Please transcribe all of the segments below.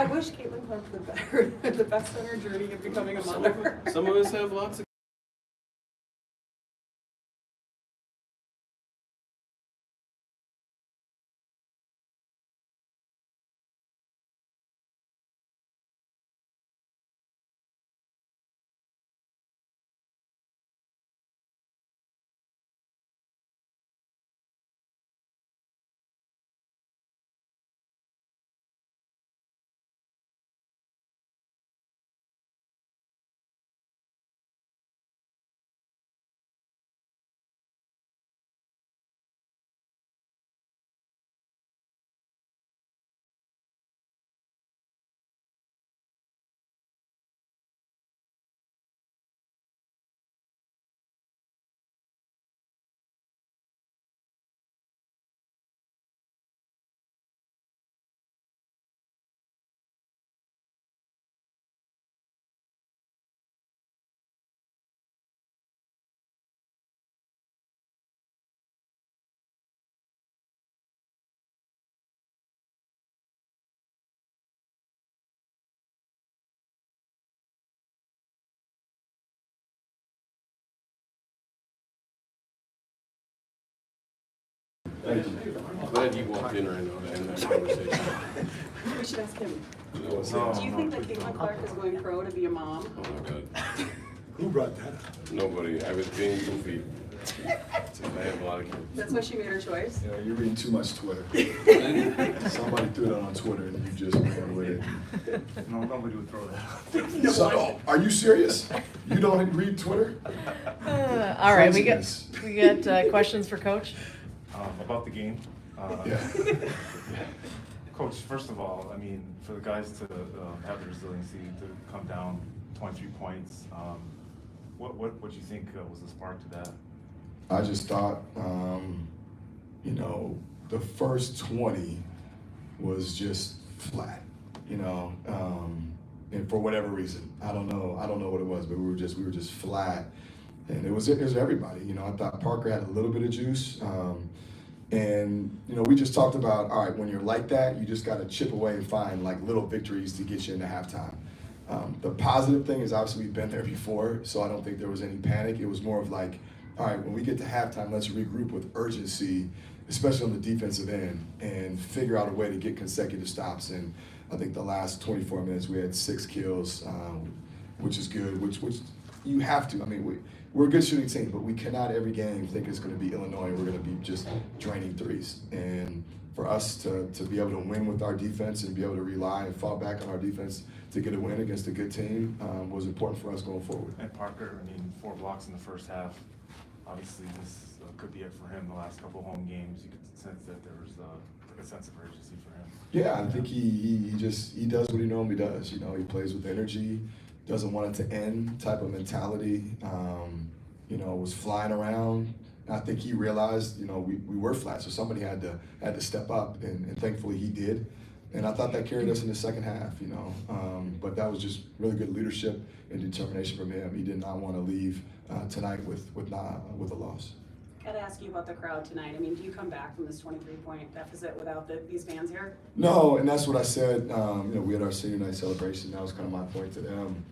I wish Caitlin Clark the best on her journey of becoming a mother. Some of us have lots of Thank you. I'm glad you walked in right now to end that conversation. We should ask him. No. Do you think that Caitlin Clark is going pro to be a mom? Oh my God. Who brought that up? Nobody. I was being goofy. I have a lot of kids. That's why she made her choice? You know, you're reading too much Twitter. Somebody threw that on Twitter and you just ran with it. No, nobody would throw that. So, are you serious? You don't read Twitter? All right, we got Craziness. questions for Coach. About the game. Yeah. Coach, first of all, I mean, for the guys to have the resiliency to come down 23 points, what do you think was the spark to that? I just thought, you know, the first 20 was just flat, you know, and for whatever reason, I don't know what it was, but we were just flat, and it was everybody, you know. I thought Parker had a little bit of juice, and you know, we just talked about, all right, when you're like that, you just got to chip away and find like little victories to get you into halftime. The positive thing is obviously we've been there before, so I don't think there was any panic. It was more of like, all right, when we get to halftime, let's regroup with urgency, especially on the defensive end, and figure out a way to get consecutive stops. And I think the last 24 minutes we had 6 kills, which is good, which you have to. I mean, we're a good shooting team, but we cannot every game think it's going to be Illinois. We're going to be just draining threes. And for us to be able to win with our defense and be able to rely and fall back on our defense to get a win against a good team was important for us going forward. And Parker, I mean, 4 blocks in the first half. Obviously, this could be it for him. The last couple home games, you could sense that there was a sense of urgency for him. Yeah, I think he does what he normally does. You know, he plays with energy, doesn't want it to end type of mentality. You know, was flying around. I think he realized, you know, we were flat, so somebody had to step up, and thankfully he did. And I thought that carried us in the second half, you know. But that was just really good leadership and determination from him. He did not want to leave tonight with a loss. Got to ask you about the crowd tonight. I mean, do you come back from this 23-point deficit without these fans here? No, and that's what I said. You know, we had our senior night celebration. That was kind of my point to them.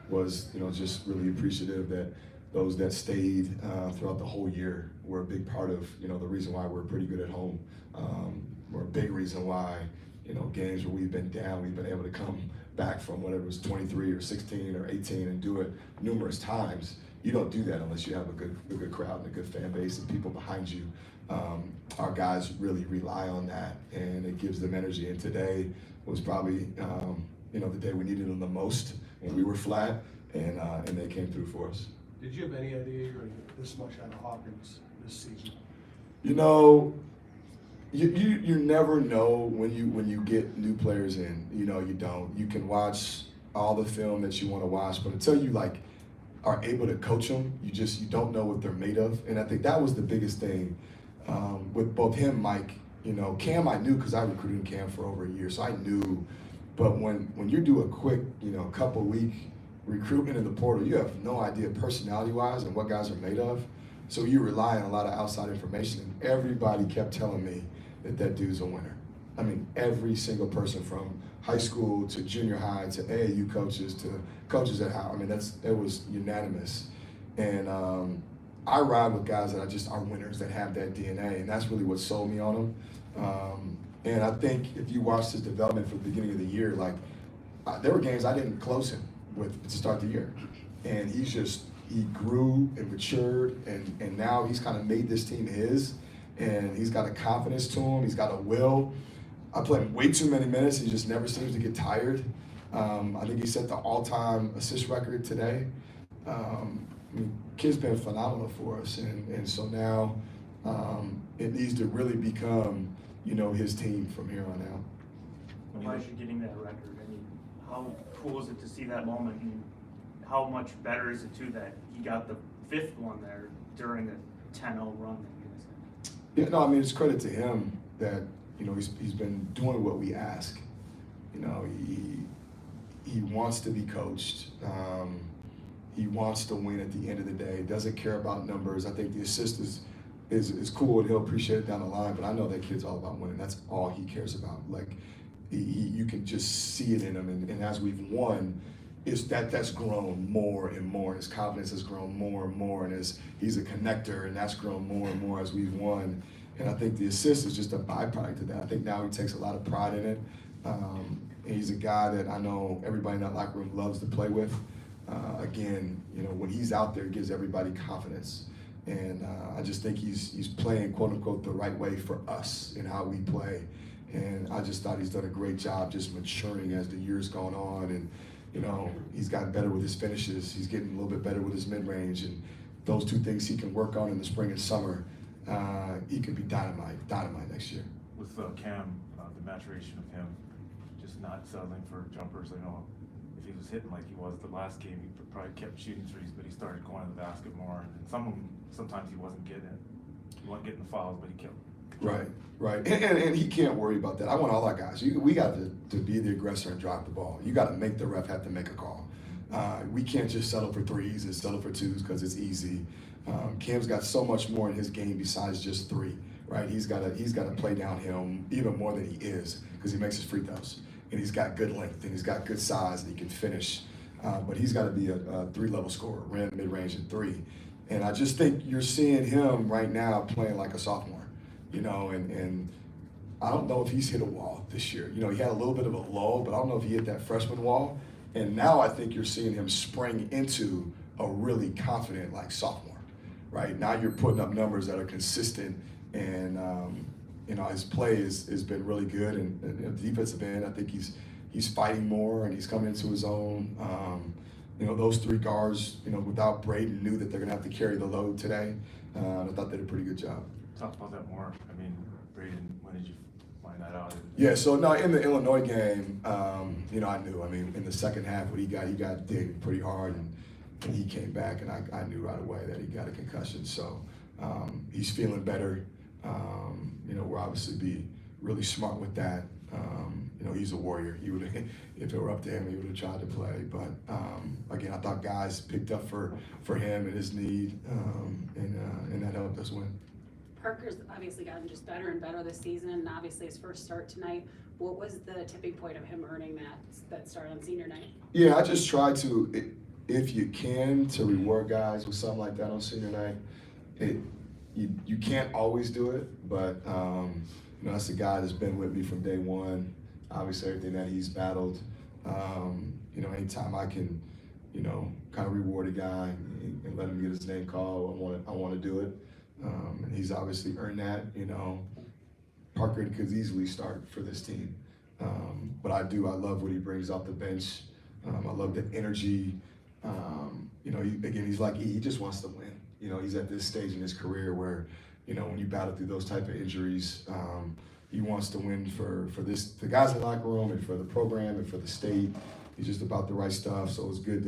Was, you know, just really appreciative that those that stayed throughout the whole year were a big part of, you know, the reason why we're pretty good at home. We're a big reason why, you know, games where we've been down, we've been able to come back from whatever it was 23 or 16 or 18 and do it numerous times. You don't do that unless you have a good crowd and a good fan base and people behind you. Our guys really rely on that, and it gives them energy. And today was probably, you know, the day we needed them the most when we were flat, and they came through for us. Did you have any idea you were going to get this much out of Hawkins this season? You know, you never know when you get new players in. You know, you don't. You can watch all the film that you want to watch, but until you like are able to coach them, you don't know what they're made of. And I think that was the biggest thing with both him, Mike. You know, Cam I knew because I recruited Cam for over a year, so I knew. But when you do a quick, you know, couple week recruitment in the portal, you have no idea personality-wise and what guys are made of. So you rely on a lot of outside information. And everybody kept telling me that dude's a winner. I mean, every single person from high school to junior high to AAU coaches to coaches at Howard. I mean, it was unanimous. And I ride with guys that are winners, that have that DNA, and that's really what sold me on them. And I think if you watch his development from the beginning of the year, like there were games I didn't close him with to start the year, and he grew and matured, and now he's kind of made this team his, and he's got a confidence to him, he's got a will. I played him way too many minutes, he just never seems to get tired. I think he set the all-time assist record today. I mean, kid's been phenomenal for us, and so now it needs to really become, his team from here on out. Why is you getting that record? I mean, how cool is it to see that moment, and how much better is it too that he got the 5th one there during the 10-0 run that you guys had? Yeah, no, I mean, it's credit to him that, he's been doing what we ask. He wants to be coached. He wants to win at the end of the day. Doesn't care about numbers. I think the assist is cool, and he'll appreciate it down the line. But I know that kid's all about winning. That's all he cares about. Like you can just see it in him. And as we've won, that's grown more and more. His confidence has grown more and more. And he's a connector, and that's grown more and more as we've won. And I think the assist is just a byproduct of that. I think now he takes a lot of pride in it. And he's a guy that I know everybody in that locker room loves to play with. Again, when he's out there, he gives everybody confidence. And I just think he's playing, quote unquote, the right way for us in how we play. And I just thought he's done a great job just maturing as the years gone on. And, he's gotten better with his finishes. He's getting a little bit better with his mid-range. And those two things he can work on in the spring and summer, he could be dynamite next year. With Cam, the maturation of him, just not settling for jumpers. I know if he was hitting like he was the last game, he probably kept shooting threes, but he started going to the basket more. And sometimes he wasn't getting it. He wasn't getting the fouls, but he kept. Right. And he can't worry about that. I want all our guys. We got to be the aggressor and drop the ball. You got to make the ref have to make a call. We can't just settle for threes and settle for twos because it's easy. Cam's got so much more in his game besides just three, right? He's got to play downhill even more than he is because he makes his free throws. And he's got good length, and he's got good size, and he can finish. But he's got to be a 3-level scorer, rim, mid-range, and 3. And I just think you're seeing him right now playing like a sophomore, and I don't know if he's hit a wall this year. He had a little bit of a lull, but I don't know if he hit that freshman wall. And now I think you're seeing him spring into a really confident, like, sophomore, right? Now you're putting up numbers that are consistent, and his play has been really good. And the defensive end, I think he's fighting more, and he's coming into his own. Those 3 guards, without Braden, knew that they're going to have to carry the load today. I thought they did a pretty good job. Talk about that more. I mean, Braden, when did you find that out? Yeah, so no, in the Illinois game, I knew. I mean, in the second half, when he got digged pretty hard, and he came back, and I knew right away that he got a concussion. So he's feeling better. We'll obviously be really smart with that. He's a warrior. He would, if it were up to him, he would have tried to play. But again, I thought guys picked up for him and his need, and that helped us win. Parker's obviously gotten just better and better this season, and obviously his first start tonight. What was the tipping point of him earning that start on senior night? Yeah, I just try to, if you can, to reward guys with something like that on senior night. You can't always do it, but that's the guy that's been with me from day one. Obviously, everything that he's battled. Anytime I can, kind of reward a guy and let him get his name called, I want to do it. And he's obviously earned that. Parker could easily start for this team, but I love what he brings off the bench. I love the energy. He's like he just wants to win. He's at this stage in his career where, when you battle through those type of injuries, he wants to win for the guys in the locker room and for the program and for the state. He's just about the right stuff. So it's good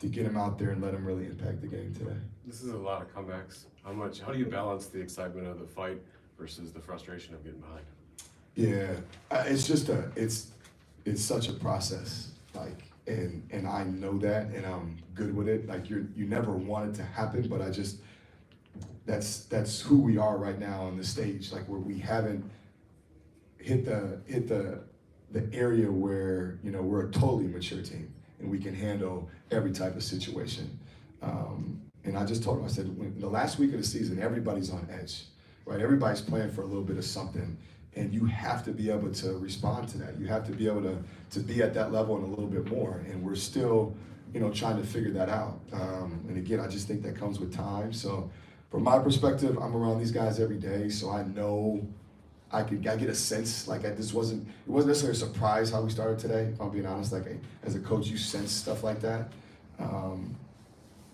to get him out there and let him really impact the game today. This is a lot of comebacks. How do you balance the excitement of the fight versus the frustration of getting behind? Yeah, it's just it's such a process, and I know that, and I'm good with it. You never want it to happen, but that's who we are right now on the stage, where we haven't hit the area where, you know, we're a totally mature team and we can handle every type of situation. And I just told him, I said, when the last week of the season, everybody's on edge, right? Everybody's playing for a little bit of something, and you have to be able to respond to that. You have to be able to be at that level and a little bit more, and we're still, you know, trying to figure that out. And again, I just think that comes with time. So from my perspective, I'm around these guys every day, so I know I get a sense, like it wasn't necessarily a surprise how we started today, if I'm being honest. Like as a coach, you sense stuff like that.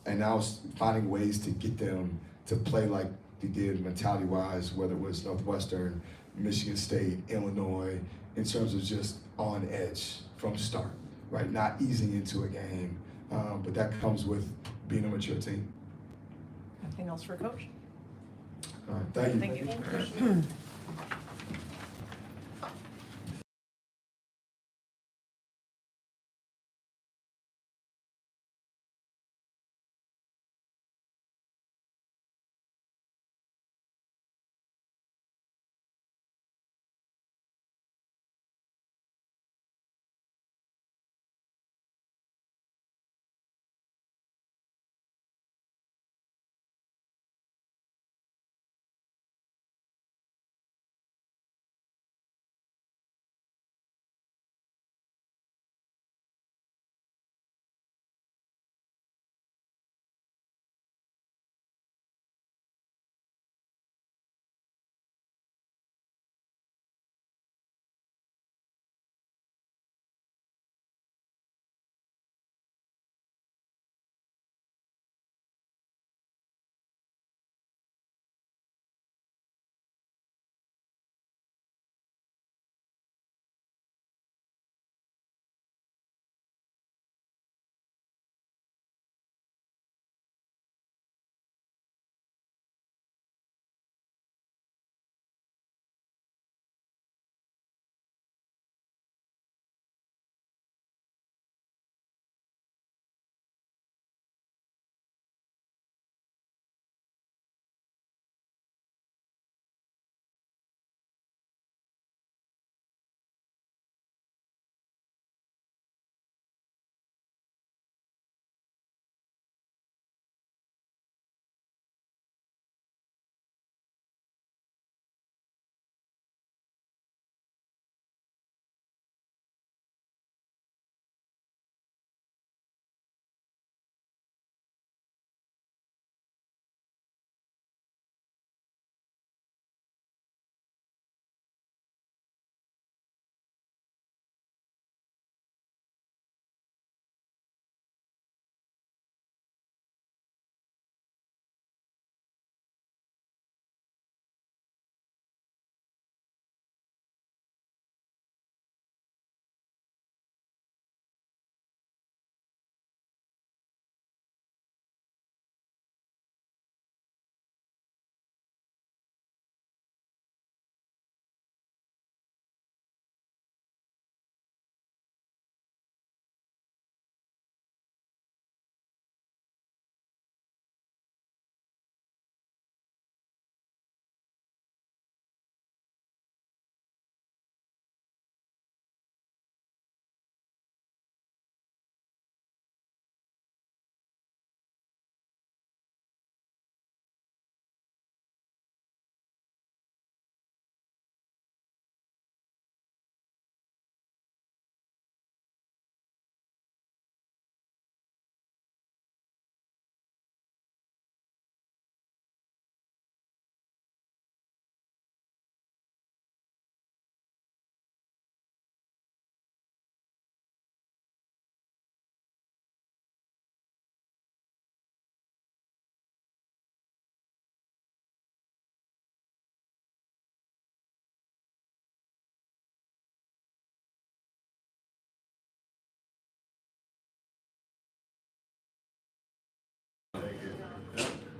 And now it's finding ways to get them to play like they did mentality-wise, whether it was Northwestern, Michigan State, Illinois, in terms of just on edge from start, right? Not easing into a game, but that comes with being a mature team. Anything else for Coach? All right, thank you. Thank you.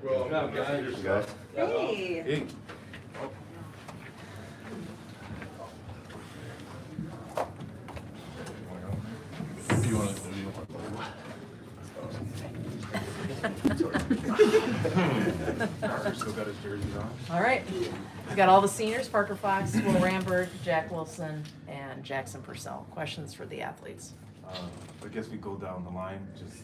Well, guys. Hey. Hey. Do you want to? Still got his jersey on. All right. We got all the seniors, Parker Fox, Will Rambert, Jack Wilson, and Jackson Purcell. Questions for the athletes? I guess we go down the line, just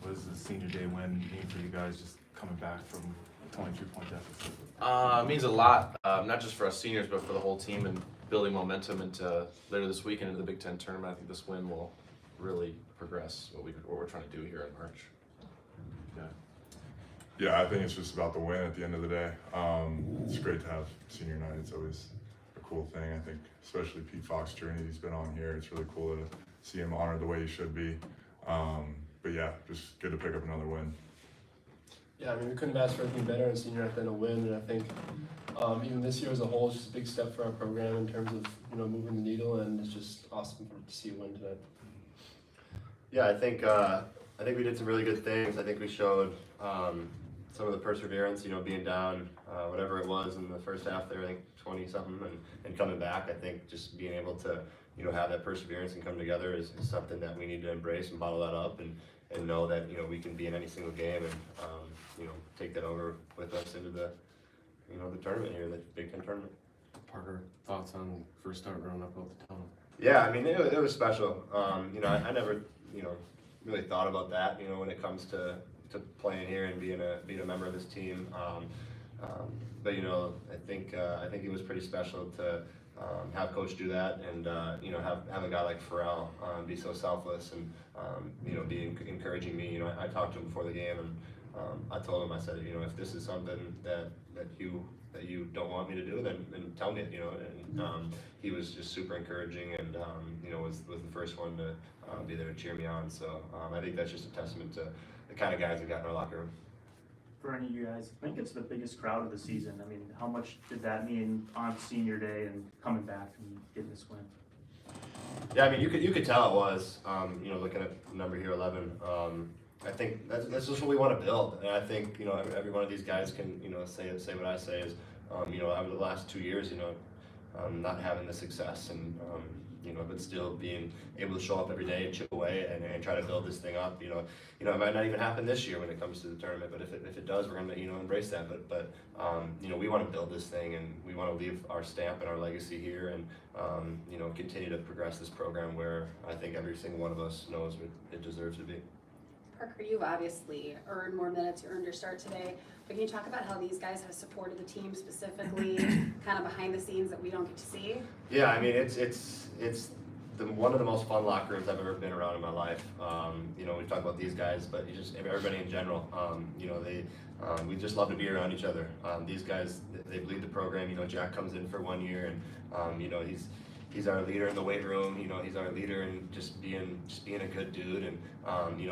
what does the senior day win mean for you guys, just coming back from a 23-point deficit? It means a lot, not just for us seniors, but for the whole team and building momentum into later this weekend into the Big Ten tournament. I think this win will really progress what we're trying to do here in March. Yeah. Yeah, I think it's just about the win at the end of the day. It's great to have senior night. It's always a cool thing. I think especially Pete Fox's journey he's been on here. It's really cool to see him honored the way he should be. But yeah, just good to pick up another win. Yeah, I mean, we couldn't ask for anything better in senior night than a win, and I think even this year as a whole is just a big step for our program in terms of moving the needle, and it's just awesome to see a win tonight. Yeah, I think we did some really good things. I think we showed some of the perseverance, being down whatever it was in the first half there, I think 20 something, and coming back. I think just being able to have that perseverance and come together is something that we need to embrace and bottle that up and know that we can be in any single game and take that over with us into the the tournament here, the Big Ten tournament. Parker, thoughts on first start running up about the tunnel? Yeah, I mean it was special. I never really thought about that. When it comes to playing here and being a member of this team. But I think it was pretty special to have Coach do that and have a guy like Pharrell be so selfless and be encouraging me. I talked to him before the game and I told him, I said, if this is something that you don't want me to do, then tell me it. And he was just super encouraging and was the first one to be there to cheer me on. So I think that's just a testament to the kind of guys we got in our locker room. For any of you guys, I think it's the biggest crowd of the season. I mean, how much did that mean on senior day and coming back and getting this win? Yeah, I mean, you could tell it was. Looking at the number here, 11. I think that's just what we want to build, and I think every one of these guys can say what I say is over the last 2 years not having the success and but still being able to show up every day and chip away and try to build this thing up. It might not even happen this year when it comes to the tournament, but if it does, we're gonna embrace that. But we want to build this thing and we want to leave our stamp and our legacy here and continue to progress this program where I think every single one of us knows it deserves to be. Parker, you've obviously earned more minutes, you earned your start today, but can you talk about how these guys have supported the team specifically, kind of behind the scenes that we don't get to see? Yeah, I mean, it's one of the most fun locker rooms I've ever been around in my life. We talk about these guys, but everybody in general, we just love to be around each other. These guys, they bleed the program. Jack comes in for 1 year and, he's our leader in the weight room. He's our leader in just being a good dude and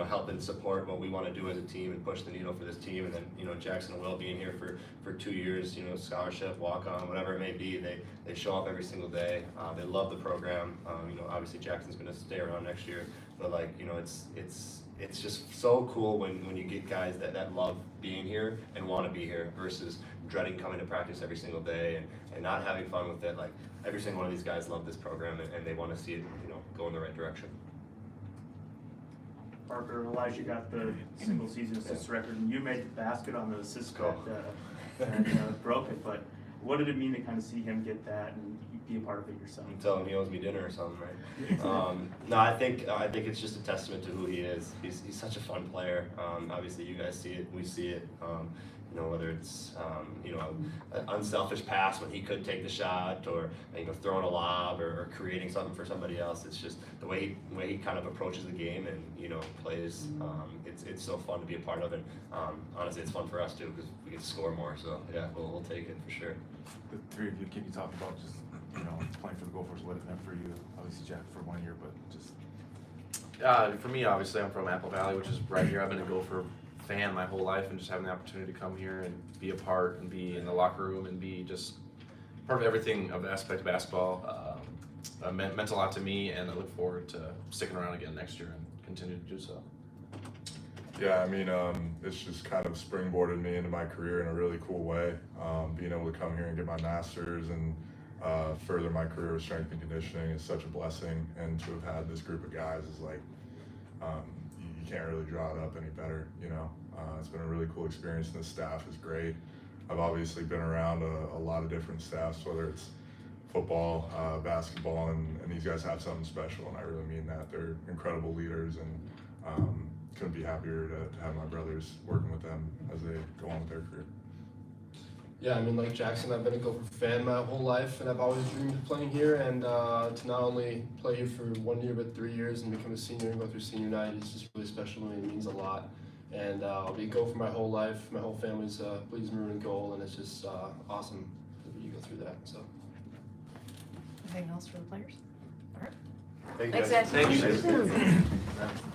helping support what we want to do as a team and push the needle for this team. And then Jackson and Will being here for 2 years, scholarship, walk on, whatever it may be. They show up every single day. They love the program. Obviously Jackson's going to stay around next year, but it's just so cool when you get guys that love being here and want to be here versus dreading coming to practice every single day and not having fun with it. Like every single one of these guys love this program and they want to see it go in the right direction. Parker, Elijah got the single season assist record, and you made the basket on the assist that broke it. But what did it mean to kind of see him get that and be a part of it yourself? Tell him he owes me dinner or something, right? No, I think it's just a testament to who he is. He's such a fun player. Obviously, you guys see it, we see it. Whether it's an unselfish pass when he could take the shot, or throwing a lob, or creating something for somebody else. It's just the way he kind of approaches the game and plays. It's so fun to be a part of it. Honestly, it's fun for us too because we get to score more. So yeah, we'll take it for sure. The three of you, can you talk about just playing for the Gophers, what it meant for you? Obviously Jack for 1 year, but just For me, obviously, I'm from Apple Valley, which is right here. I've been a Gopher fan my whole life, and just having the opportunity to come here and be a part and be in the locker room and be just part of everything of the aspect of basketball meant a lot to me, and I look forward to sticking around again next year and continue to do so. Yeah, I mean, it's just kind of springboarded me into my career in a really cool way. Being able to come here and get my master's and further my career with strength and conditioning is such a blessing, and to have had this group of guys is like, you can't really draw it up any better, It's been a really cool experience, and the staff is great. I've obviously been around a lot of different staffs, whether it's football, basketball, and these guys have something special, and I really mean that. They're incredible leaders, and couldn't be happier to have my brothers working with them as they go on with their career. Yeah, I mean, like Jackson, I've been a Gopher fan my whole life, and I've always dreamed of playing here. And to not only play here for 1 year, but 3 years and become a senior and go through senior night is just really special to me. It means a lot. And I'll be a Gopher my whole life. My whole family's bleeds maroon and gold, and it's just awesome that you go through that. So. Anything else for the players? All right. Thank you Thanks, guys. Thank you.